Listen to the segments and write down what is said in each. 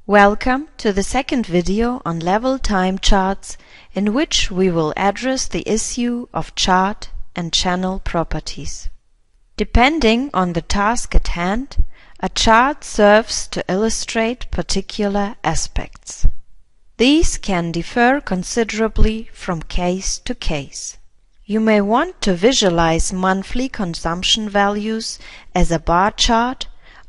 Welcome to the second video on level time charts, in which we will address the issue of chart and channel properties. Depending on the task at hand, a chart serves to illustrate particular aspects. These can differ considerably from case to case. You may want to visualize monthly consumption values as a bar chart,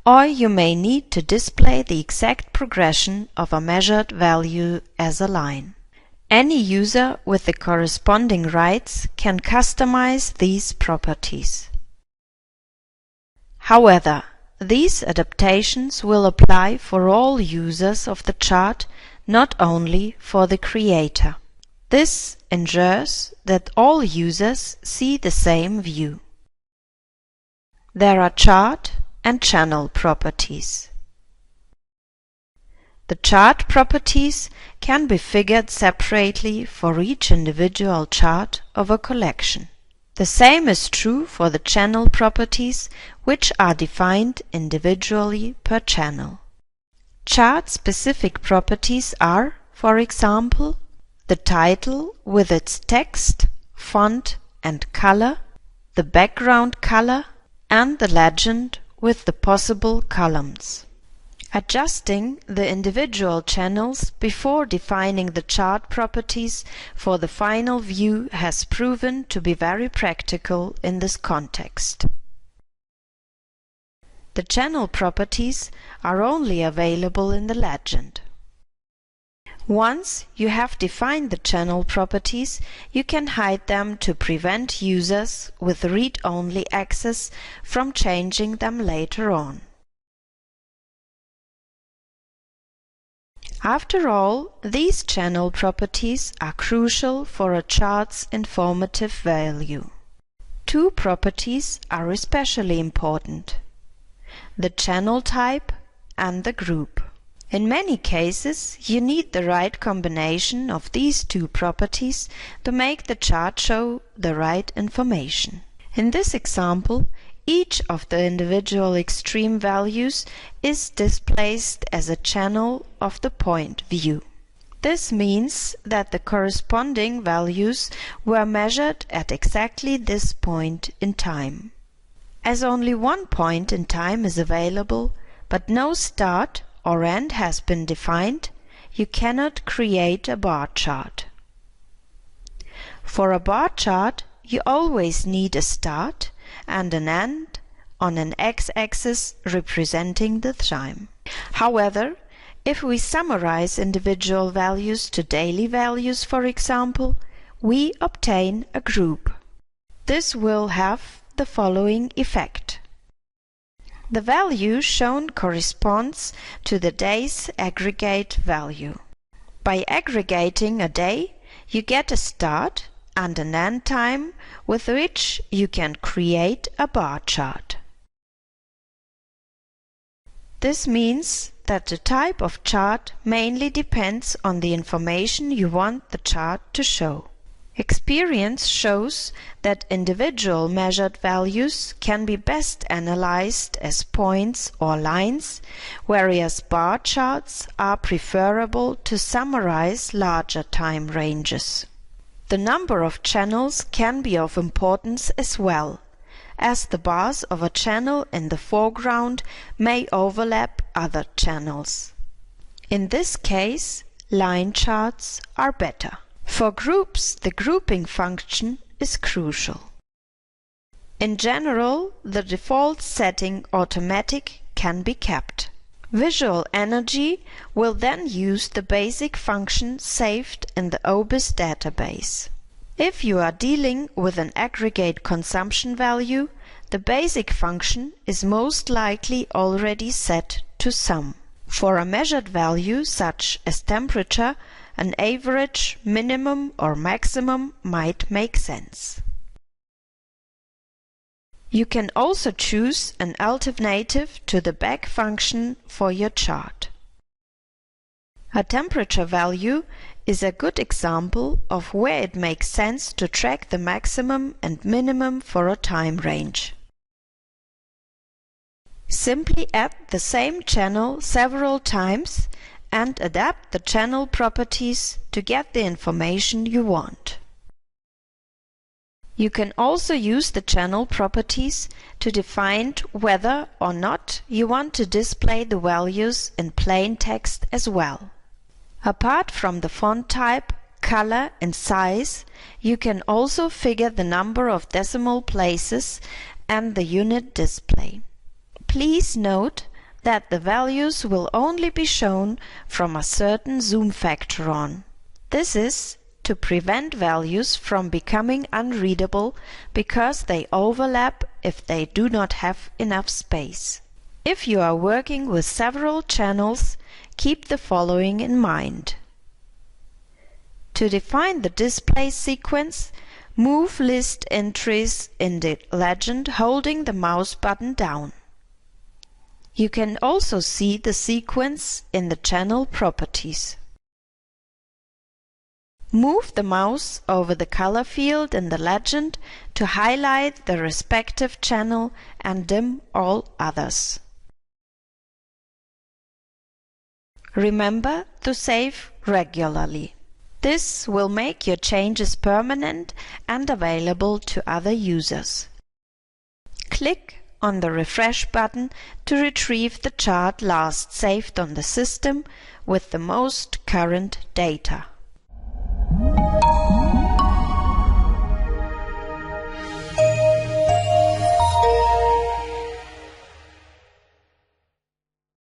or you may need to display the exact progression of a measured value as a line. Any user with the corresponding rights can customize these properties. However, these adaptations will apply for all users of the chart, not only for the creator. This ensures that all users see the same view. There are chart and channel properties. The chart properties can be figured separately for each individual chart of a collection. The same is true for the channel properties, which are defined individually per channel. Chart-specific properties are, for example, the title with its text, font and color, the background color, and the legend with the possible columns. Adjusting the individual channels before defining the chart properties for the final view has proven to be very practical in this context. The channel properties are only available in the legend. Once you have defined the channel properties, you can hide them to prevent users with read-only access from changing them later on. After all, these channel properties are crucial for a chart's informative value. Two properties are especially important: the channel type and the group. In many cases, you need the right combination of these two properties to make the chart show the right information. In this example, each of the individual extreme values is displaced as a channel of the point view. This means that the corresponding values were measured at exactly this point in time. As only one point in time is available, but no start or end has been defined, you cannot create a bar chart. For a bar chart, you always need a start and an end on an x-axis representing the time. However, if we summarize individual values to daily values, for example, we obtain a group. This will have the following effect. The value shown corresponds to the day's aggregate value. By aggregating a day, you get a start and an end time with which you can create a bar chart. This means that the type of chart mainly depends on the information you want the chart to show. Experience shows that individual measured values can be best analyzed as points or lines, whereas bar charts are preferable to summarize larger time ranges. The number of channels can be of importance as well, as the bars of a channel in the foreground may overlap other channels. In this case, line charts are better. For groups, the grouping function is crucial. In general, the default setting automatic can be kept. Visual energy will then use the basic function saved in the OBIS database. If you are dealing with an aggregate consumption value, the basic function is most likely already set to sum. For a measured value such as temperature, an average, minimum or maximum might make sense. You can also choose an alternative to the back function for your chart. A temperature value is a good example of where it makes sense to track the maximum and minimum for a time range. Simply add the same channel several times and adapt the channel properties to get the information you want. You can also use the channel properties to define whether or not you want to display the values in plain text as well. Apart from the font type, color and size, you can also figure the number of decimal places and the unit display. Please note that the values will only be shown from a certain zoom factor on. This is to prevent values from becoming unreadable because they overlap if they do not have enough space. If you are working with several channels, keep the following in mind. To define the display sequence, move list entries in the legend holding the mouse button down. You can also see the sequence in the channel properties. Move the mouse over the color field in the legend to highlight the respective channel and dim all others. Remember to save regularly. This will make your changes permanent and available to other users. Click on the refresh button to retrieve the chart last saved on the system with the most current data.